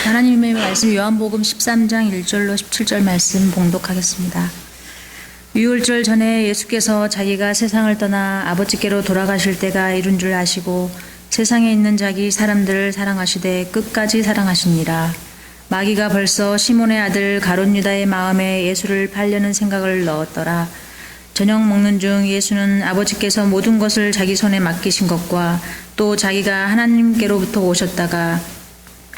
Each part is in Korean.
하나님의 말씀 요한복음 13장 1절로 17절 말씀 봉독하겠습니다. 유월절 전에 예수께서 자기가 세상을 떠나 아버지께로 돌아가실 때가 이른 줄 아시고 세상에 있는 자기 사람들을 사랑하시되 끝까지 사랑하시니라. 마귀가 벌써 시몬의 아들 가룟 유다의 마음에 예수를 팔려는 생각을 넣었더라. 저녁 먹는 중 예수는 아버지께서 모든 것을 자기 손에 맡기신 것과 또 자기가 하나님께로부터 오셨다가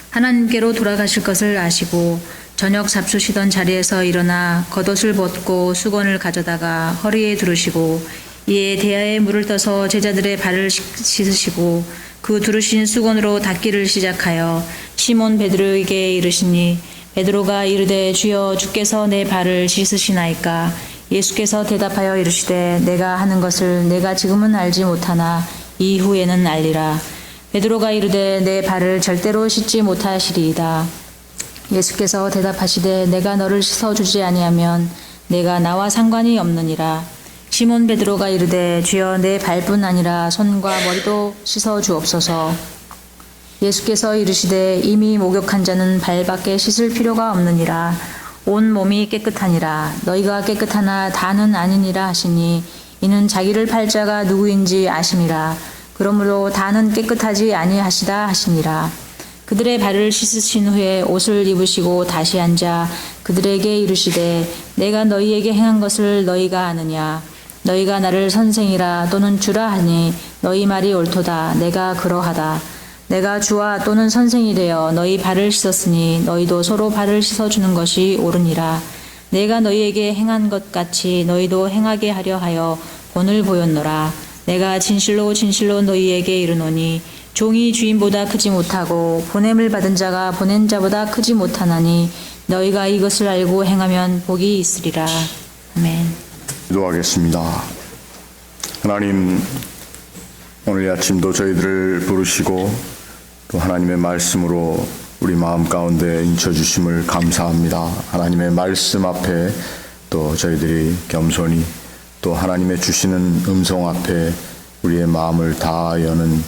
하나님께로 돌아가실 것을 아시고 저녁 잡수시던 자리에서 일어나 겉옷을 벗고 수건을 가져다가 허리에 두르시고 이에 대야에 물을 떠서 제자들의 발을 씻으시고 그 두르신 수건으로 닦기를 시작하여 시몬 베드로에게 이르시니 베드로가 이르되 주여 주께서 내 발을 씻으시나이까. 예수께서 대답하여 이르시되 내가 하는 것을 내가 지금은 알지 못하나 이후에는 알리라. 베드로가 이르되 내 발을 절대로 씻지 못하시리이다. 예수께서 대답하시되 내가 너를 씻어주지 아니하면 내가 나와 상관이 없느니라. 시몬 베드로가 이르되 주여 내 발뿐 아니라 손과 머리도 씻어 주옵소서. 예수께서 이르시되 이미 목욕한 자는 발밖에 씻을 필요가 없느니라. 온 몸이 깨끗하니라. 너희가 깨끗하나 다는 아니니라 하시니 이는 자기를 팔 자가 누구인지 아심이라. 그러므로 다는 깨끗하지 아니하시다 하시니라. 그들의 발을 씻으신 후에 옷을 입으시고 다시 앉아 그들에게 이르시되 내가 너희에게 행한 것을 너희가 아느냐. 너희가 나를 선생이라 또는 주라 하니 너희 말이 옳도다. 내가 그러하다. 내가 주와 또는 선생이 되어 너희 발을 씻었으니 너희도 서로 발을 씻어주는 것이 옳으니라. 내가 너희에게 행한 것 같이 너희도 행하게 하려 하여 본을 보였노라. 내가 진실로 진실로 너희에게 이르노니 종이 주인보다 크지 못하고 보냄을 받은 자가 보낸 자보다 크지 못하나니 너희가 이것을 알고 행하면 복이 있으리라. 아멘. 기도하겠습니다. 하나님, 오늘 아침도 저희들을 부르시고 또 하나님의 말씀으로 우리 마음 가운데 인쳐주심을 감사합니다. 하나님의 말씀 앞에 또 저희들이 겸손히 또 하나님의 주시는 음성 앞에 우리의 마음을 다하여는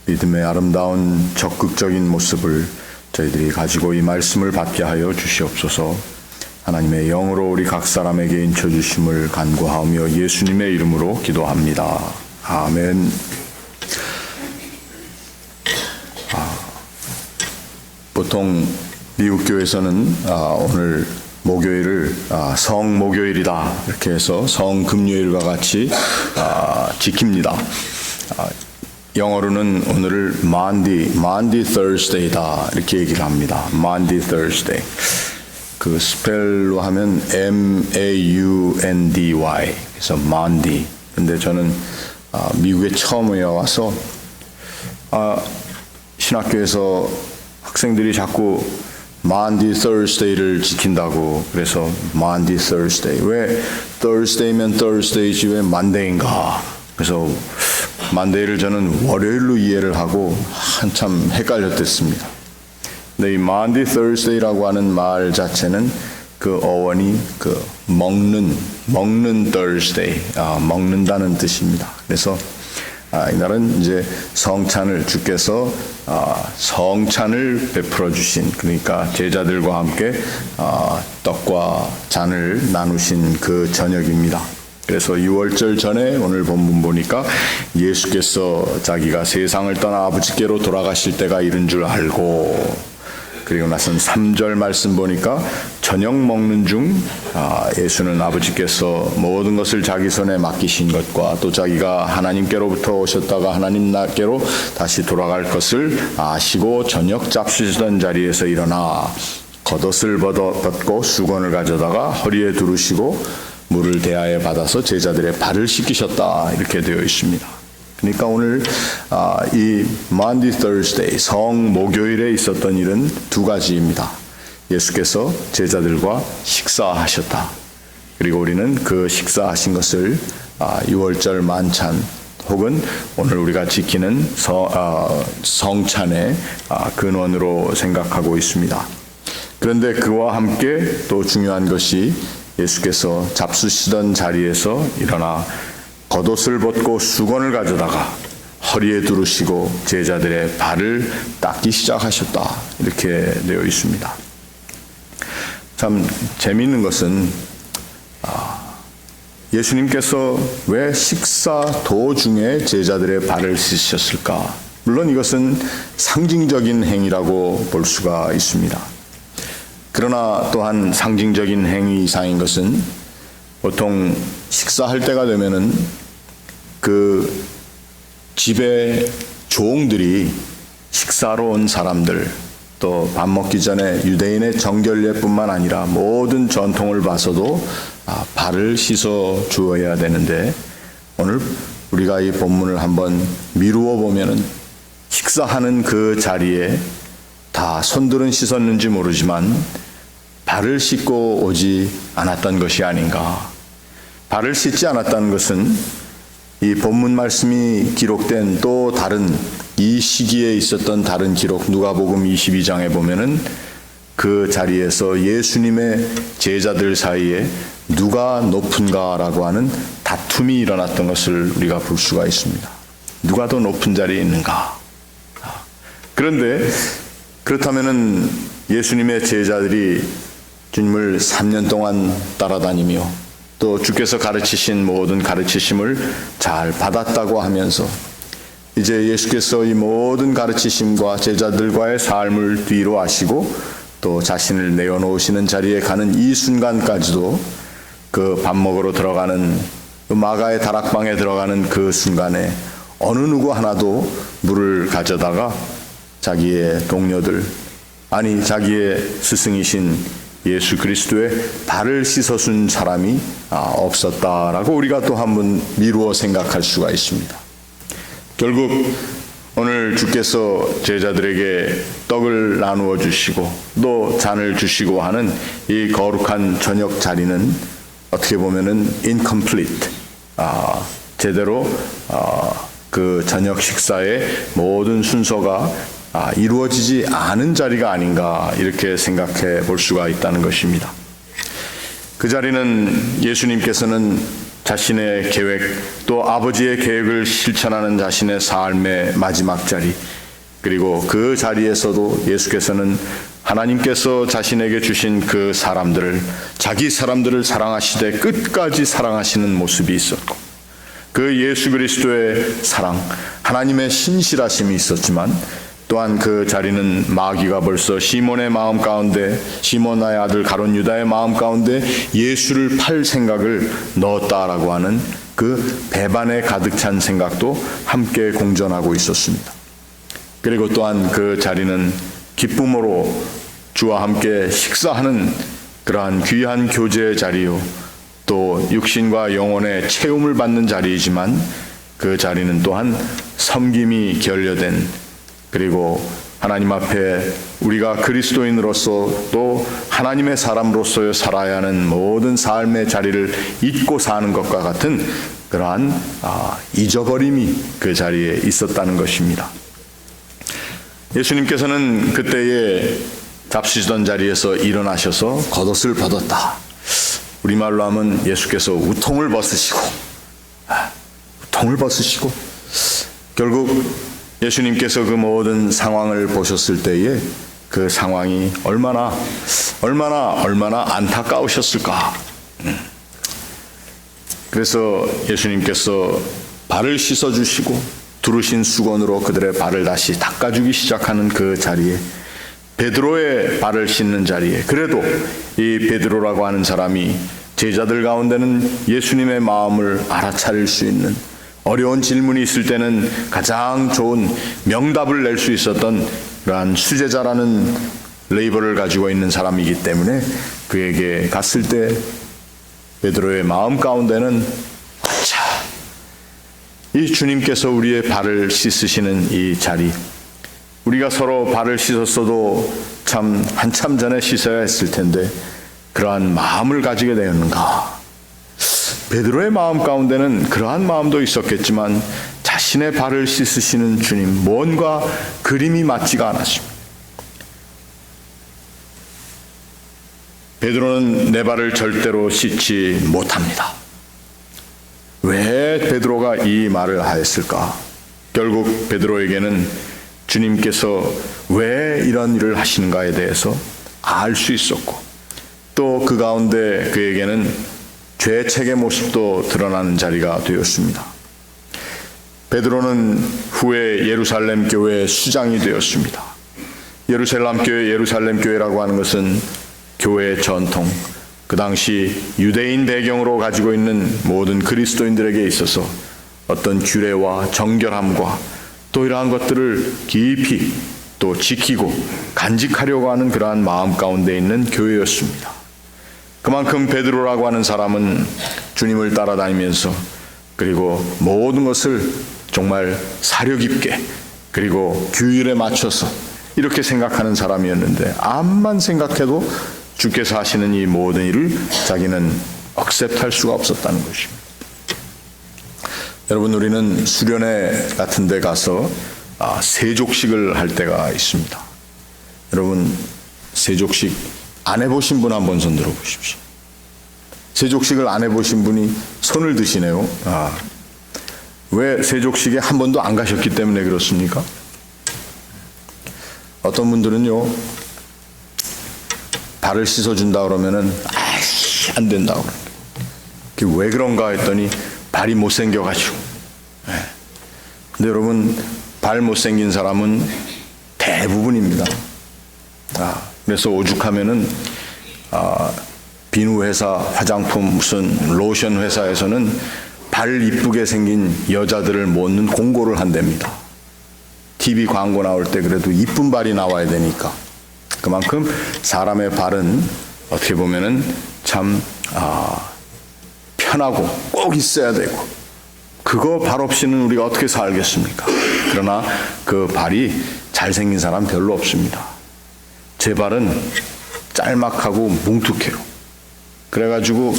믿음의 아름다운 적극적인 모습을 저희들이 가지고 이 말씀을 받게 하여 주시옵소서. 하나님의 영으로 우리 각 사람에게 인쳐주심을 간구하며 예수님의 이름으로 기도합니다. 아멘. 보통 미국 교회에서는 오늘 목요일을 성목요일이다 이렇게 해서 성금요일과 같이 지킵니다. 영어로는 오늘을 Maundy Thursday다 이렇게 얘기를 합니다. Maundy Thursday. 그 스펠로 하면 M-A-U-N-D-Y. 그래서 Maundy. 근데 저는 미국에 처음 와서 신학교에서 학생들이 자꾸 Maundy Thursday를 지킨다고 그래서 Maundy Thursday. 왜 Thursday면 Thursday지 왜 Monday인가? 그래서 Monday를 저는 월요일로 이해를 하고 한참 헷갈렸댔습니다. 근데 이 Maundy Thursday라고 하는 말 자체는 그 어원이 그 먹는 Thursday, 먹는다는 뜻입니다. 그래서 이날은 이제 성찬을 주께서 성찬을 베풀어 주신, 그러니까 제자들과 함께 떡과 잔을 나누신 그 저녁입니다. 그래서 6월절 전에 오늘 본문 보니까 예수께서 자기가 세상을 떠나 아버지께로 돌아가실 때가 이른 줄 알고, 그리고 나선 3절 말씀 보니까 저녁 먹는 중 예수는 아버지께서 모든 것을 자기 손에 맡기신 것과 또 자기가 하나님께로부터 오셨다가 하나님께로 다시 돌아갈 것을 아시고 저녁 잡수시던 자리에서 일어나 겉옷을 벗고 수건을 가져다가 허리에 두르시고 물을 대야에 받아서 제자들의 발을 씻기셨다 이렇게 되어 있습니다. 그러니까 오늘 이 Maundy Thursday, 성목요일에 있었던 일은 두 가지입니다. 예수께서 제자들과 식사하셨다. 그리고 우리는 그 식사하신 것을 6월절 만찬 혹은 오늘 우리가 지키는 성찬의 근원으로 생각하고 있습니다. 그런데 그와 함께 또 중요한 것이 예수께서 잡수시던 자리에서 일어나 겉옷을 벗고 수건을 가져다가 허리에 두르시고 제자들의 발을 닦기 시작하셨다. 이렇게 되어 있습니다. 참 재미있는 것은 예수님께서 왜 식사 도중에 제자들의 발을 씻으셨을까? 물론 이것은 상징적인 행위라고 볼 수가 있습니다. 그러나 또한 상징적인 행위 이상인 것은 보통 식사할 때가 되면은 그 집에 종들이 식사로 온 사람들, 또 밥 먹기 전에 유대인의 정결례뿐만 아니라 모든 전통을 봐서도 발을 씻어 주어야 되는데, 오늘 우리가 이 본문을 한번 미루어 보면은 식사하는 그 자리에 다 손들은 씻었는지 모르지만 발을 씻고 오지 않았던 것이 아닌가. 발을 씻지 않았다는 것은 이 본문 말씀이 기록된 또 다른 이 시기에 있었던 다른 기록, 누가복음 22장에 보면은 그 자리에서 예수님의 제자들 사이에 누가 높은가라고 하는 다툼이 일어났던 것을 우리가 볼 수가 있습니다. 누가 더 높은 자리에 있는가? 그런데 그렇다면은 예수님의 제자들이 주님을 3년 동안 따라다니며 또 주께서 가르치신 모든 가르치심을 잘 받았다고 하면서 이제 예수께서 이 모든 가르치심과 제자들과의 삶을 뒤로 하시고 또 자신을 내어놓으시는 자리에 가는 이 순간까지도 그 밥 먹으러 들어가는 그 마가의 다락방에 들어가는 그 순간에 어느 누구 하나도 물을 가져다가 자기의 동료들, 아니 자기의 스승이신 예수 그리스도의 발을 씻어준 사람이 없었다라고 우리가 또 한번 미루어 생각할 수가 있습니다. 결국 오늘 주께서 제자들에게 떡을 나누어 주시고 또 잔을 주시고 하는 이 거룩한 저녁 자리는 어떻게 보면은 incomplete, 제대로 그 저녁 식사의 모든 순서가 이루어지지 않은 자리가 아닌가 이렇게 생각해 볼 수가 있다는 것입니다. 그 자리는 예수님께서는 자신의 계획, 또 아버지의 계획을 실천하는 자신의 삶의 마지막 자리, 그리고 그 자리에서도 예수께서는 하나님께서 자신에게 주신 그 사람들을, 자기 사람들을 사랑하시되 끝까지 사랑하시는 모습이 있었고, 그 예수 그리스도의 사랑, 하나님의 신실하심이 있었지만 또한 그 자리는 마귀가 벌써 시몬의 마음 가운데, 시몬의 아들 가룟 유다의 마음 가운데 예수를 팔 생각을 넣었다라고 하는 그 배반에 가득 찬 생각도 함께 공존하고 있었습니다. 그리고 또한 그 자리는 기쁨으로 주와 함께 식사하는 그러한 귀한 교제의 자리요, 또 육신과 영혼의 채움을 받는 자리이지만 그 자리는 또한 섬김이 결여된, 그리고 하나님 앞에 우리가 그리스도인으로서 또 하나님의 사람으로서 살아야 하는 모든 삶의 자리를 잊고 사는 것과 같은 그러한 잊어버림이 그 자리에 있었다는 것입니다. 예수님께서는 그때에 잡수시던 자리에서 일어나셔서 겉옷을 벗었다. 우리말로 하면 예수께서 우통을 벗으시고 결국 예수님께서 그 모든 상황을 보셨을 때에 그 상황이 얼마나 안타까우셨을까. 그래서 예수님께서 발을 씻어주시고 두르신 수건으로 그들의 발을 다시 닦아주기 시작하는 그 자리에, 베드로의 발을 씻는 자리에, 그래도 이 베드로라고 하는 사람이 제자들 가운데는 예수님의 마음을 알아차릴 수 있는, 어려운 질문이 있을 때는 가장 좋은 명답을 낼 수 있었던 그러한 수제자라는 레이블을 가지고 있는 사람이기 때문에 그에게 갔을 때 베드로의 마음 가운데는 이 주님께서 우리의 발을 씻으시는 이 자리, 우리가 서로 발을 씻었어도 참 한참 전에 씻어야 했을 텐데 그러한 마음을 가지게 되었는가. 베드로의 마음 가운데는 그러한 마음도 있었겠지만 자신의 발을 씻으시는 주님, 뭔가 그림이 맞지가 않았습니다. 베드로는 내 발을 절대로 씻지 못합니다. 왜 베드로가 이 말을 하였을까? 결국 베드로에게는 주님께서 왜 이런 일을 하시는가에 대해서 알 수 있었고, 또 그 가운데 그에게는 죄책의 모습도 드러나는 자리가 되었습니다. 베드로는 후에 예루살렘 교회의 수장이 되었습니다. 예루살렘 교회라고 하는 것은 교회의 전통, 그 당시 유대인 배경으로 가지고 있는 모든 그리스도인들에게 있어서 어떤 규례와 정결함과 또 이러한 것들을 깊이 또 지키고 간직하려고 하는 그러한 마음 가운데 있는 교회였습니다. 그만큼 베드로라고 하는 사람은 주님을 따라다니면서 그리고 모든 것을 정말 사려 깊게 그리고 규율에 맞춰서 이렇게 생각하는 사람이었는데, 암만 생각해도 주께서 하시는 이 모든 일을 자기는 억셉트할 수가 없었다는 것입니다. 여러분, 우리는 수련회 같은 데 가서 세족식을 할 때가 있습니다. 여러분, 세족식 안 해보신 분 한번 손 들어보십시오. 세족식을 안 해보신 분이 손을 드시네요. 왜 세족식에 한 번도 안 가셨기 때문에 그렇습니까? 어떤 분들은요, 발을 씻어준다 그러면은 안 된다 그래요. 왜 그런가 했더니 발이 못생겨가지고. 근데 여러분, 발 못생긴 사람은 대부분입니다. 그래서 오죽하면은 비누 회사, 화장품, 무슨 로션 회사에서는 발 이쁘게 생긴 여자들을 모으는 공고를 한답니다. TV 광고 나올 때 그래도 이쁜 발이 나와야 되니까. 그만큼 사람의 발은 어떻게 보면은 참 편하고 꼭 있어야 되고, 그거 발 없이는 우리가 어떻게 살겠습니까? 그러나 그 발이 잘생긴 사람 별로 없습니다. 제 발은 짤막하고 뭉툭해요. 그래가지고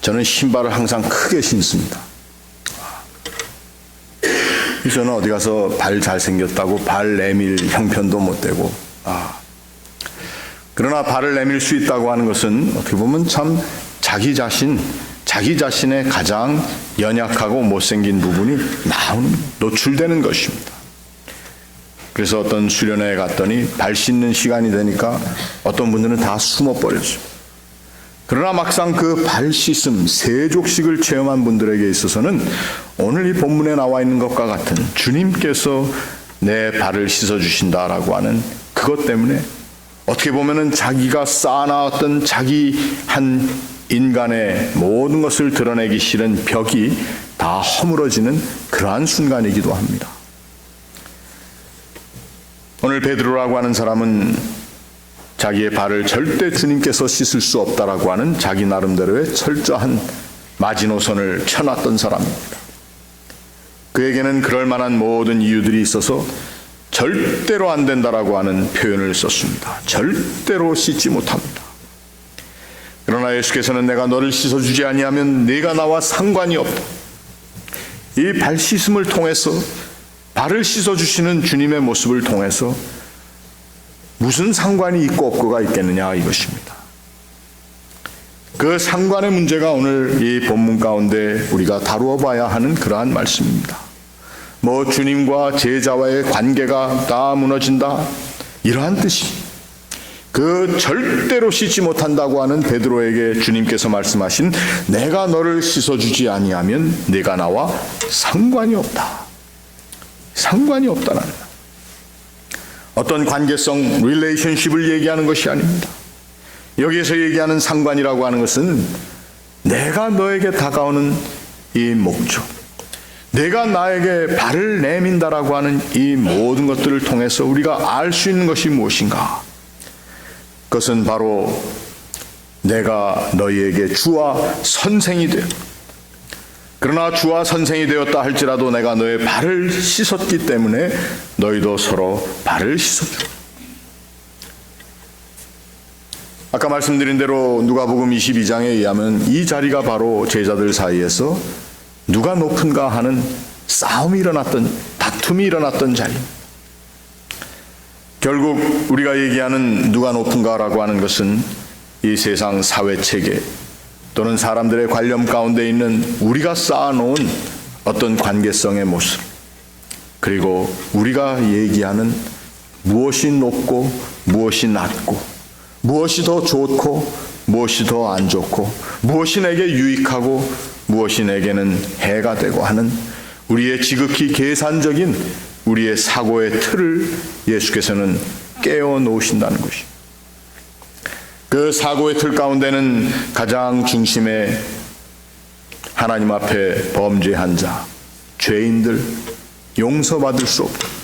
저는 신발을 항상 크게 신습니다. 저는 어디 가서 발 잘생겼다고 발 내밀 형편도 못 되고, 그러나 발을 내밀 수 있다고 하는 것은 어떻게 보면 참 자기 자신의 가장 연약하고 못생긴 부분이 노출되는 것입니다. 그래서 어떤 수련회에 갔더니 발 씻는 시간이 되니까 어떤 분들은 다 숨어버렸어요. 그러나 막상 그 발 씻음, 세족식을 체험한 분들에게 있어서는 오늘 이 본문에 나와 있는 것과 같은 주님께서 내 발을 씻어주신다라고 하는 그것 때문에 어떻게 보면은 자기가 쌓아놨던 자기 한 인간의 모든 것을 드러내기 싫은 벽이 다 허물어지는 그러한 순간이기도 합니다. 오늘 베드로라고 하는 사람은 자기의 발을 절대 주님께서 씻을 수 없다라고 하는 자기 나름대로의 철저한 마지노선을 쳐놨던 사람입니다. 그에게는 그럴 만한 모든 이유들이 있어서 절대로 안 된다라고 하는 표현을 썼습니다. 절대로 씻지 못합니다. 그러나 예수께서는 내가 너를 씻어주지 아니하면 네가 나와 상관이 없다. 이 발 씻음을 통해서, 발을 씻어주시는 주님의 모습을 통해서 무슨 상관이 있고 없고가 있겠느냐 이것입니다. 그 상관의 문제가 오늘 이 본문 가운데 우리가 다루어 봐야 하는 그러한 말씀입니다. 주님과 제자와의 관계가 다 무너진다, 이러한 뜻이, 그 절대로 씻지 못한다고 하는 베드로에게 주님께서 말씀하신 내가 너를 씻어주지 아니하면 네가 나와 상관이 없다. 상관이 없다는 어떤 관계성, 릴레이션십을 얘기하는 것이 아닙니다. 여기에서 얘기하는 상관이라고 하는 것은 내가 너에게 다가오는 이 목적, 내가 나에게 발을 내민다라고 하는 이 모든 것들을 통해서 우리가 알 수 있는 것이 무엇인가? 그것은 바로 내가 너희에게 주와 선생이 되어, 그러나 주와 선생이 되었다 할지라도 내가 너의 발을 씻었기 때문에 너희도 서로 발을 씻어줘. 아까 말씀드린 대로 누가복음 22장에 의하면 이 자리가 바로 제자들 사이에서 누가 높은가 하는 싸움이 일어났던, 다툼이 일어났던 자리입니다. 결국 우리가 얘기하는 누가 높은가라고 하는 것은 이 세상 사회체계 또는 사람들의 관념 가운데 있는 우리가 쌓아놓은 어떤 관계성의 모습, 그리고 우리가 얘기하는 무엇이 높고 무엇이 낮고 무엇이 더 좋고 무엇이 더 안 좋고 무엇이 내게 유익하고 무엇이 내게는 해가 되고 하는 우리의 지극히 계산적인 우리의 사고의 틀을 예수께서는 깨워 놓으신다는 것입니다. 그 사고의 틀 가운데는 가장 중심에 하나님 앞에 범죄한 자, 죄인들 용서받을 수 없고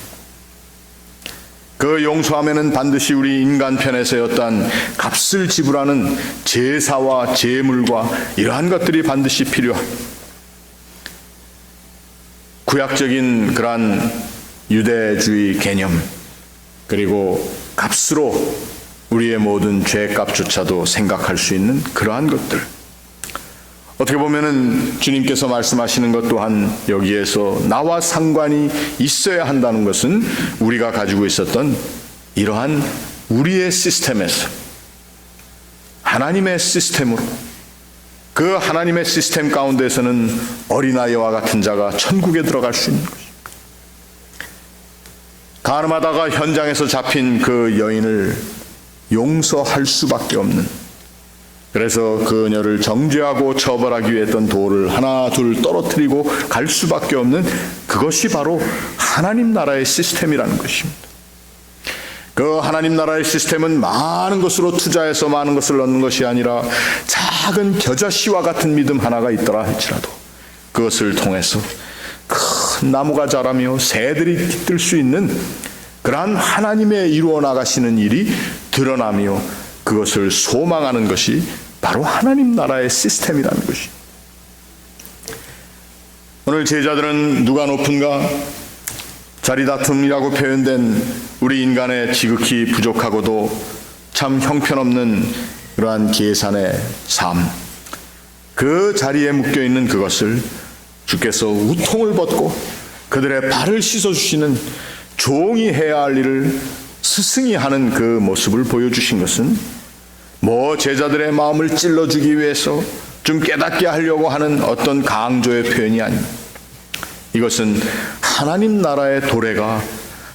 그 용서함에는 반드시 우리 인간 편에 서였던 값을 지불하는 제사와 제물과 이러한 것들이 반드시 필요합니다. 구약적인 그러한 유대주의 개념 그리고 값으로 우리의 모든 죄값조차도 생각할 수 있는 그러한 것들 어떻게 보면은 주님께서 말씀하시는 것 또한 여기에서 나와 상관이 있어야 한다는 것은 우리가 가지고 있었던 이러한 우리의 시스템에서 하나님의 시스템으로 그 하나님의 시스템 가운데서는 어린아이와 같은 자가 천국에 들어갈 수 있는 것입니다. 가늠하다가 현장에서 잡힌 그 여인을 용서할 수밖에 없는 그래서 그녀를 정죄하고 처벌하기 위해 했던 돌을 하나 둘 떨어뜨리고 갈 수밖에 없는 그것이 바로 하나님 나라의 시스템이라는 것입니다. 그 하나님 나라의 시스템은 많은 것으로 투자해서 많은 것을 얻는 것이 아니라 작은 겨자씨와 같은 믿음 하나가 있더라 할지라도 그것을 통해서 큰 나무가 자라며 새들이 깃들 수 있는 그러한 하나님의 이루어 나가시는 일이 드러나며 그것을 소망하는 것이 바로 하나님 나라의 시스템이라는 것입니다. 오늘 제자들은 누가 높은가? 자리다툼이라고 표현된 우리 인간의 지극히 부족하고도 참 형편없는 그러한 계산의 삶, 그 자리에 묶여있는 그것을 주께서 우통을 벗고 그들의 발을 씻어주시는 종이 해야 할 일을 스승이 하는 그 모습을 보여주신 것은 제자들의 마음을 찔러주기 위해서 좀 깨닫게 하려고 하는 어떤 강조의 표현이 아닙니다. 이것은 하나님 나라의 도래가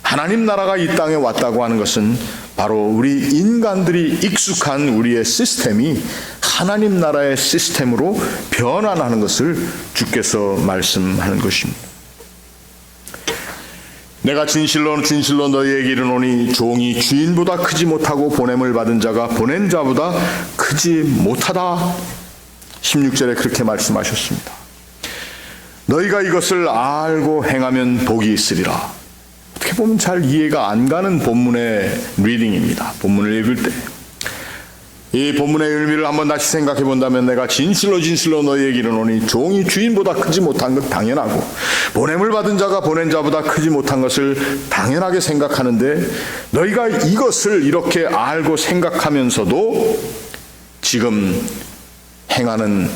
하나님 나라가 이 땅에 왔다고 하는 것은 바로 우리 인간들이 익숙한 우리의 시스템이 하나님 나라의 시스템으로 변환하는 것을 주께서 말씀하는 것입니다. 내가 진실로 진실로 너희에게 이르노니 종이 주인보다 크지 못하고 보냄을 받은 자가 보낸 자보다 크지 못하다. 16절에 그렇게 말씀하셨습니다. 너희가 이것을 알고 행하면 복이 있으리라. 어떻게 보면 잘 이해가 안 가는 본문의 리딩입니다. 본문을 읽을 때 이 본문의 의미를 한번 다시 생각해 본다면 내가 진실로 진실로 너희에게 이르노니 종이 주인보다 크지 못한 것 당연하고 보냄을 받은 자가 보낸 자보다 크지 못한 것을 당연하게 생각하는데 너희가 이것을 이렇게 알고 생각하면서도 지금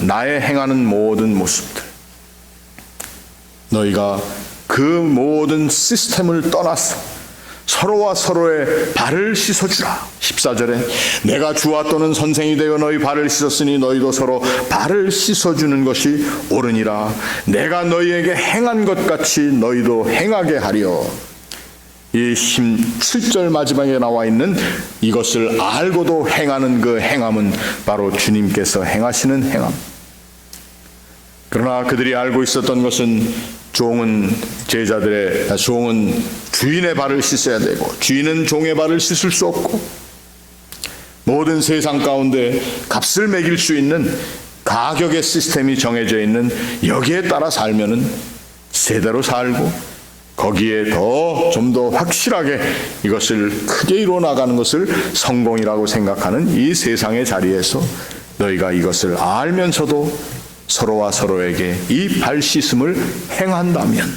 나의 행하는 모든 모습들 너희가 그 모든 시스템을 떠나서 서로와 서로의 발을 씻어주라. 14절에 내가 주와 또는 선생이 되어 너희 발을 씻었으니 너희도 서로 발을 씻어주는 것이 옳으니라. 내가 너희에게 행한 것 같이 너희도 행하게 하려. 이 17절 마지막에 나와 있는 이것을 알고도 행하는 그 행함은 바로 주님께서 행하시는 행함. 그러나 그들이 알고 있었던 것은 종은 주인의 발을 씻어야 되고 주인은 종의 발을 씻을 수 없고 모든 세상 가운데 값을 매길 수 있는 가격의 시스템이 정해져 있는 여기에 따라 살면은 제대로 살고 거기에 좀 더 확실하게 이것을 크게 이루어 나가는 것을 성공이라고 생각하는 이 세상의 자리에서 너희가 이것을 알면서도 서로와 서로에게 이 발 씻음을 행한다면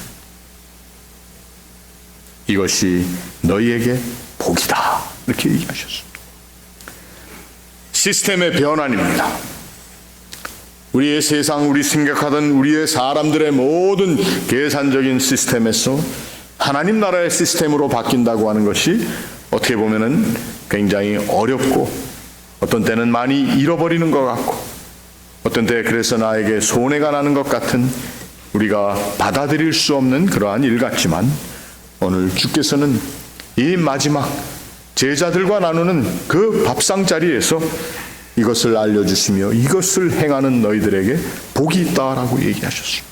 이것이 너희에게 복이다. 이렇게 얘기하셨습니다. 시스템의 변환입니다. 우리의 세상, 우리 생각하던 우리의 사람들의 모든 계산적인 시스템에서 하나님 나라의 시스템으로 바뀐다고 하는 것이 어떻게 보면은 굉장히 어렵고 어떤 때는 많이 잃어버리는 것 같고 어떤 때 그래서 나에게 손해가 나는 것 같은 우리가 받아들일 수 없는 그러한 일 같지만 오늘 주께서는 이 마지막 제자들과 나누는 그 밥상 자리에서 이것을 알려주시며 이것을 행하는 너희들에게 복이 있다라고 얘기하셨습니다.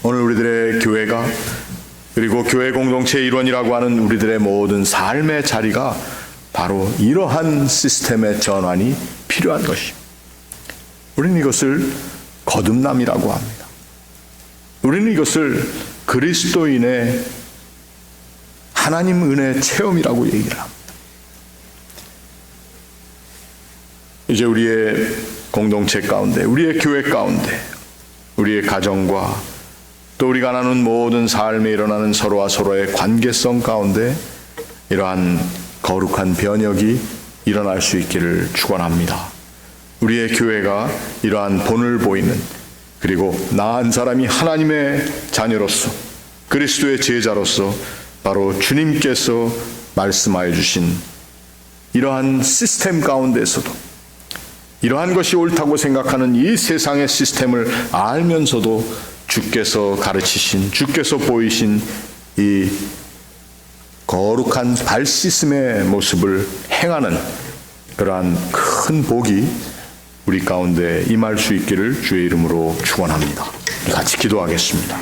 오늘 우리들의 교회가 그리고 교회 공동체의 일원이라고 하는 우리들의 모든 삶의 자리가 바로 이러한 시스템의 전환이 필요한 것입니다. 우리는 이것을 거듭남이라고 합니다. 우리는 이것을 그리스도인의 하나님 은혜 체험이라고 얘기를 합니다. 이제 우리의 공동체 가운데, 우리의 교회 가운데, 우리의 가정과 또 우리가 나눈 모든 삶에 일어나는 서로와 서로의 관계성 가운데 이러한 거룩한 변혁이 일어날 수 있기를 축원합니다. 우리의 교회가 이러한 본을 보이는 그리고 나은 사람이 하나님의 자녀로서 그리스도의 제자로서 바로 주님께서 말씀하여 주신 이러한 시스템 가운데서도 이러한 것이 옳다고 생각하는 이 세상의 시스템을 알면서도 주께서 가르치신, 주께서 보이신 이 거룩한 발 씻음의 모습을 행하는 그러한 큰 복이 우리 가운데 임할 수 있기를 주의 이름으로 축원합니다. 같이 기도하겠습니다.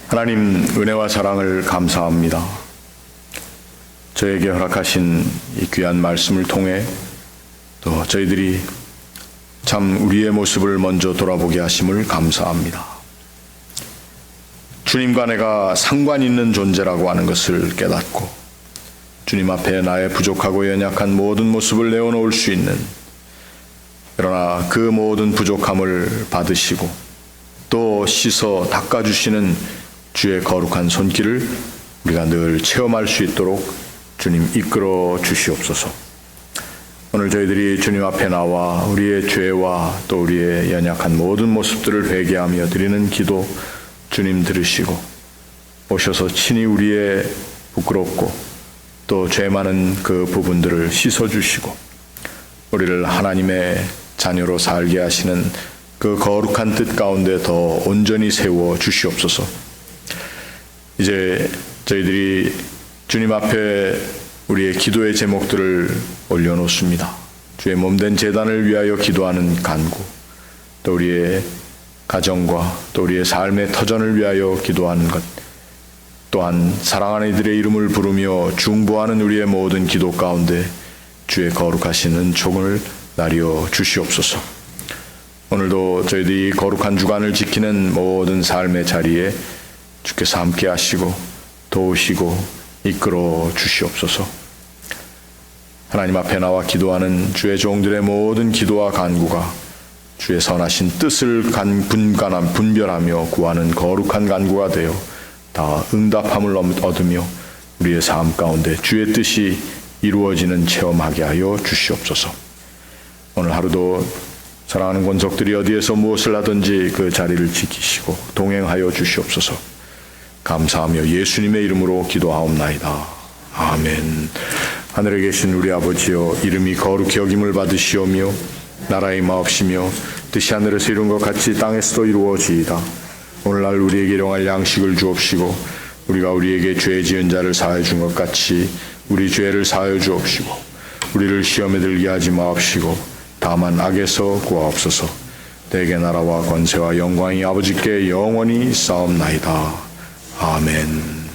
하나님, 은혜와 사랑을 감사합니다. 저에게 허락하신 이 귀한 말씀을 통해 또 저희들이 참 우리의 모습을 먼저 돌아보게 하심을 감사합니다. 주님과 내가 상관 있는 존재라고 하는 것을 깨닫고 주님 앞에 나의 부족하고 연약한 모든 모습을 내어놓을 수 있는, 그러나 그 모든 부족함을 받으시고 또 씻어 닦아주시는 주의 거룩한 손길을 우리가 늘 체험할 수 있도록 주님 이끌어 주시옵소서. 오늘 저희들이 주님 앞에 나와 우리의 죄와 또 우리의 연약한 모든 모습들을 회개하며 드리는 기도 주님 들으시고 오셔서 친히 우리의 부끄럽고 또 죄 많은 그 부분들을 씻어주시고 우리를 하나님의 자녀로 살게 하시는 그 거룩한 뜻 가운데 더 온전히 세워 주시옵소서. 이제 저희들이 주님 앞에 우리의 기도의 제목들을 올려놓습니다. 주의 몸된 제단을 위하여 기도하는 간구, 또 우리의 가정과 또 우리의 삶의 터전을 위하여 기도하는 것, 또한 사랑하는 이들의 이름을 부르며 중보하는 우리의 모든 기도 가운데 주의 거룩하신 은총을 나리어 주시옵소서. 오늘도 저희들이 거룩한 주간을 지키는 모든 삶의 자리에 주께서 함께 하시고 도우시고 이끌어 주시옵소서. 하나님 앞에 나와 기도하는 주의 종들의 모든 기도와 간구가 주의 선하신 뜻을 분별하며 구하는 거룩한 간구가 되어 다 응답함을 얻으며 우리의 삶 가운데 주의 뜻이 이루어지는 체험하게 하여 주시옵소서. 오늘 하루도 사랑하는 권속들이 어디에서 무엇을 하든지 그 자리를 지키시고 동행하여 주시옵소서. 감사하며 예수님의 이름으로 기도하옵나이다. 아멘. 하늘에 계신 우리 아버지여, 이름이 거룩히 여김을 받으시오며 나라의 마옵시며 뜻이 하늘에서 이룬 것 같이 땅에서도 이루어지이다. 오늘날 우리에게 일용할 양식을 주옵시고 우리가 우리에게 죄 지은 자를 사하여 준 것 같이 우리 죄를 사하여 주옵시고 우리를 시험에 들게 하지 마옵시고 다만 악에서 구하옵소서. 대개 나라와 권세와 영광이 아버지께 영원히 싸움나이다. 아멘.